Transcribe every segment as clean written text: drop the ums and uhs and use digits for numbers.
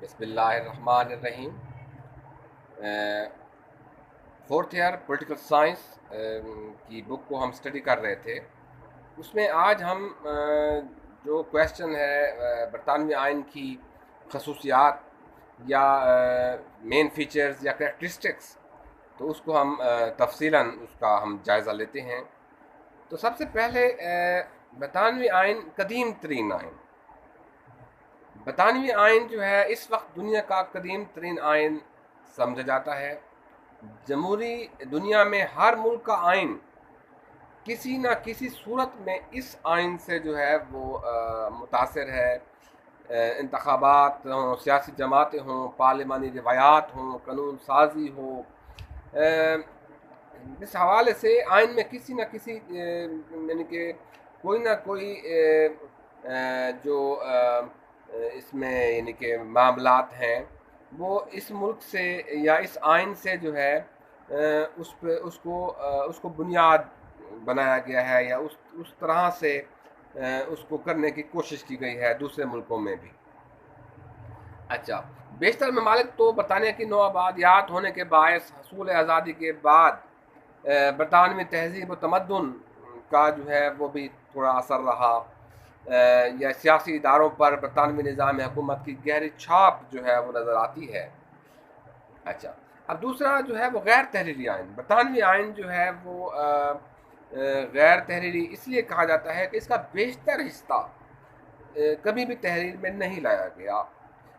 بسم اللہ الرحمن الرحیم۔ فورتھ ایئر پولیٹیکل سائنس کی بک کو ہم اسٹڈی کر رہے تھے۔ اس میں آج ہم جو کویشچن ہے برطانوی آئین کی خصوصیات یا مین فیچرز یا کریکٹرسٹکس، تو اس کو ہم تفصیلاً اس کا ہم جائزہ لیتے ہیں۔ تو سب سے پہلے برطانوی آئین قدیم ترین آئین۔ برطانوی آئین جو ہے اس وقت دنیا کا قدیم ترین آئین سمجھا جاتا ہے۔ جمہوری دنیا میں ہر ملک کا آئین کسی نہ کسی صورت میں اس آئین سے جو ہے وہ متاثر ہے۔ انتخابات ہوں، سیاسی جماعتیں ہوں، پارلیمانی روایات ہوں، قانون سازی ہو، اس حوالے سے آئین میں کسی نہ کسی یعنی کہ کوئی نہ کوئی جو اس میں یعنی کہ معاملات ہیں وہ اس ملک سے یا اس آئین سے جو ہے اس کو بنیاد بنایا گیا ہے یا اس طرح سے اس کو کرنے کی کوشش کی گئی ہے دوسرے ملکوں میں بھی۔ اچھا، بیشتر ممالک تو برطانیہ کی نوآبادیات ہونے کے باعث حصول آزادی کے بعد برطانوی تہذیب و تمدن کا جو ہے وہ بھی تھوڑا اثر رہا، یا سیاسی اداروں پر برطانوی نظام حکومت کی گہری چھاپ جو ہے وہ نظر آتی ہے۔ اچھا، اب دوسرا جو ہے وہ غیر تحریری آئین۔ برطانوی آئین جو ہے وہ غیر تحریری اس لیے کہا جاتا ہے کہ اس کا بیشتر حصہ کبھی بھی تحریر میں نہیں لایا گیا۔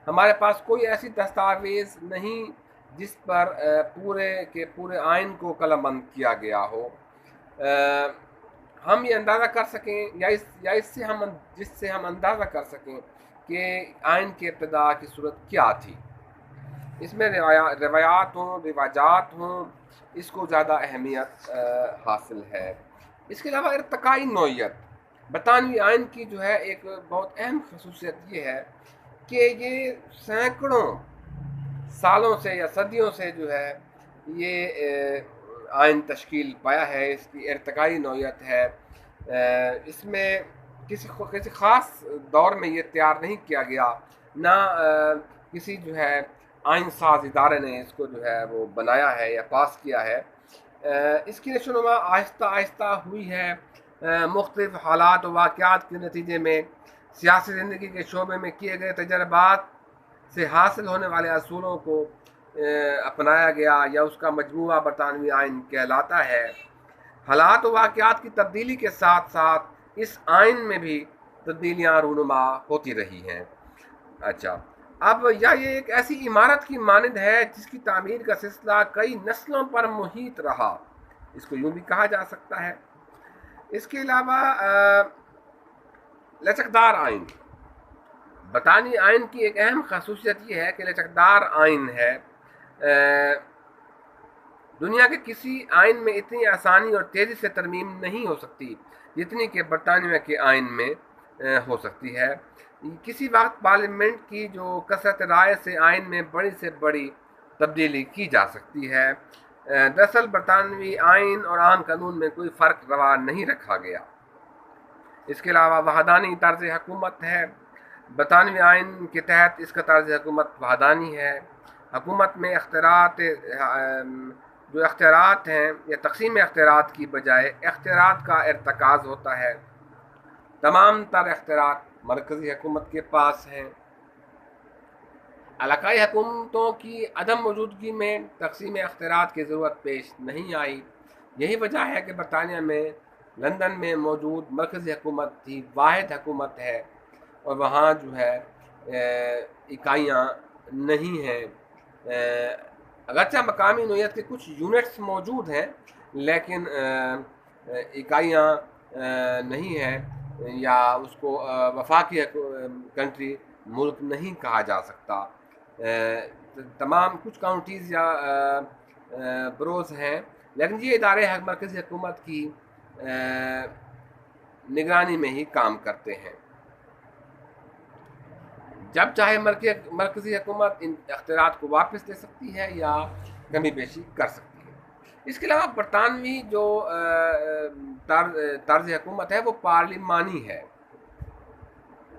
ہمارے پاس کوئی ایسی دستاویز نہیں جس پر پورے کے پورے آئین کو قلم بند کیا گیا ہو۔ ہم یہ اندازہ کر سکیں یا جس سے ہم اندازہ کر سکیں کہ آئین کی ابتدا کی صورت کیا تھی۔ اس میں روایات ہوں، رواجات ہوں، اس کو زیادہ اہمیت حاصل ہے۔ اس کے علاوہ ارتقائی نوعیت۔ برطانوی آئین کی جو ہے ایک بہت اہم خصوصیت یہ ہے کہ یہ سینکڑوں سالوں سے یا صدیوں سے جو ہے یہ آئین تشکیل پایا ہے۔ اس کی ارتقائی نوعیت ہے۔ اس میں کسی خاص دور میں یہ تیار نہیں کیا گیا، نہ کسی جو ہے آئین ساز ادارے نے اس کو جو ہے وہ بنایا ہے یا پاس کیا ہے۔ اس کی نشوونما آہستہ آہستہ ہوئی ہے، مختلف حالات و واقعات کے نتیجے میں، سیاسی زندگی کے شعبے میں کیے گئے تجربات سے حاصل ہونے والے اصولوں کو اپنایا گیا یا اس کا مجموعہ برطانوی آئین کہلاتا ہے۔ حالات و واقعات کی تبدیلی کے ساتھ ساتھ اس آئین میں بھی تبدیلیاں رونما ہوتی رہی ہیں۔ اچھا، اب یہ ایک ایسی عمارت کی مانند ہے جس کی تعمیر کا سلسلہ کئی نسلوں پر محیط رہا، اس کو یوں بھی کہا جا سکتا ہے۔ اس کے علاوہ لچکدار آئین۔ برطانوی آئین کی ایک اہم خصوصیت یہ ہے کہ لچکدار آئین ہے۔ دنیا کے کسی آئین میں اتنی آسانی اور تیزی سے ترمیم نہیں ہو سکتی جتنی کہ برطانیہ کے آئین میں ہو سکتی ہے۔ کسی وقت پارلیمنٹ کی جو کثرت رائے سے آئین میں بڑی سے بڑی تبدیلی کی جا سکتی ہے۔ دراصل برطانوی آئین اور عام قانون میں کوئی فرق روا نہیں رکھا گیا۔ اس کے علاوہ وحدانی طرز حکومت ہے۔ برطانوی آئین کے تحت اس کا طرز حکومت وحدانی ہے۔ حکومت میں جو اختیارات ہیں یا تقسیم اختیارات کی بجائے اختیارات کا ارتکاز ہوتا ہے۔ تمام تر اختیارات مرکزی حکومت کے پاس ہیں۔ علاقائی حکومتوں کی عدم موجودگی میں تقسیم اختیارات کی ضرورت پیش نہیں آئی۔ یہی وجہ ہے کہ برطانیہ میں لندن میں موجود مرکزی حکومت ہی واحد حکومت ہے اور وہاں جو ہے اکائیاں نہیں ہیں۔ اگرچہ مقامی نوعیت کے کچھ یونٹس موجود ہیں لیکن اکائیاں نہیں ہیں، یا اس کو وفاقی کنٹری ملک نہیں کہا جا سکتا۔ تمام کچھ کاؤنٹیز یا بروز ہیں، لیکن یہ ادارے مرکزی حکومت کی نگرانی میں ہی کام کرتے ہیں۔ جب چاہے مرکزی حکومت ان اختیارات کو واپس لے سکتی ہے یا کمی بیشی کر سکتی ہے۔ اس کے علاوہ برطانوی جو طرز حکومت ہے وہ پارلیمانی ہے۔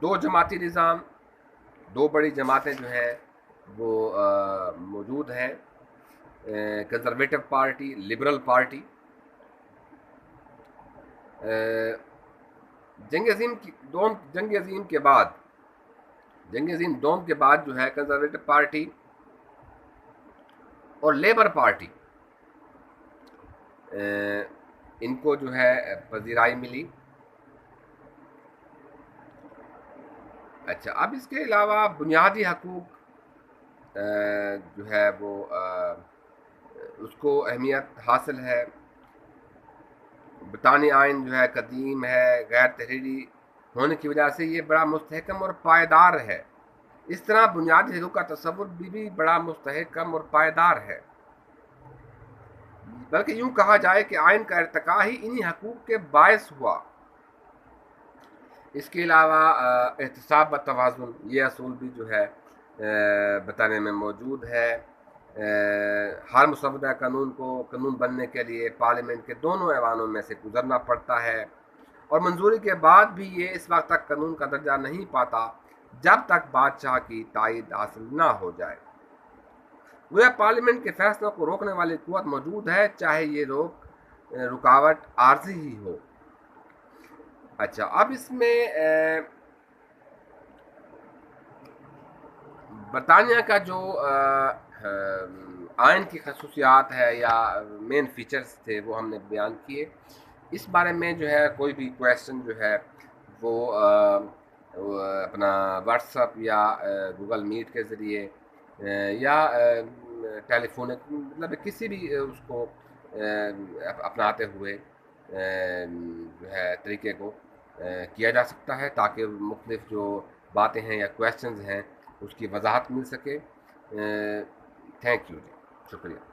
دو جماعتی نظام، دو بڑی جماعتیں جو ہیں وہ موجود ہیں، کنزرویٹو پارٹی، لبرل پارٹی۔ جنگ عظیم کی دوم جنگ عظیم کے بعد جنگ عظیم دوم کے بعد جو ہے کنزرویٹو پارٹی اور لیبر پارٹی ان کو جو ہے پذیرائی ملی۔ اچھا، اب اس کے علاوہ بنیادی حقوق جو ہے وہ اس کو اہمیت حاصل ہے۔ برطانوی آئین جو ہے قدیم ہے، غیر تحریری ہونے کی وجہ سے یہ بڑا مستحکم اور پائیدار ہے۔ اس طرح بنیادی حقوق کا تصور بھی بڑا مستحکم اور پائیدار ہے، بلکہ یوں کہا جائے کہ آئین کا ارتقاء ہی انہی حقوق کے باعث ہوا۔ اس کے علاوہ احتساب و توازن، یہ اصول بھی جو ہے بتانے میں موجود ہے۔ ہر مسودہ قانون کو قانون بننے کے لیے پارلیمنٹ کے دونوں ایوانوں میں سے گزرنا پڑتا ہے، اور منظوری کے بعد بھی یہ اس وقت تک قانون کا درجہ نہیں پاتا جب تک بادشاہ کی تائید حاصل نہ ہو جائے۔ گویا پارلیمنٹ کے فیصلوں کو روکنے والی قوت موجود ہے، چاہے یہ رکاوٹ عارضی ہی ہو۔ اچھا، اب اس میں برطانیہ کا جو آئین کی خصوصیات ہے یا مین فیچرز تھے وہ ہم نے بیان کیے۔ اس بارے میں جو ہے کوئی بھی کویسچن جو ہے وہ اپنا واٹس ایپ یا گوگل میٹ کے ذریعے یا ٹیلی فونک، مطلب کسی بھی اس کو اپناتے ہوئے جو ہے طریقے کو کیا جا سکتا ہے، تاکہ مختلف جو باتیں ہیں یا کویسچنز ہیں اس کی وضاحت مل سکے۔ تھینک یو جی، شکریہ۔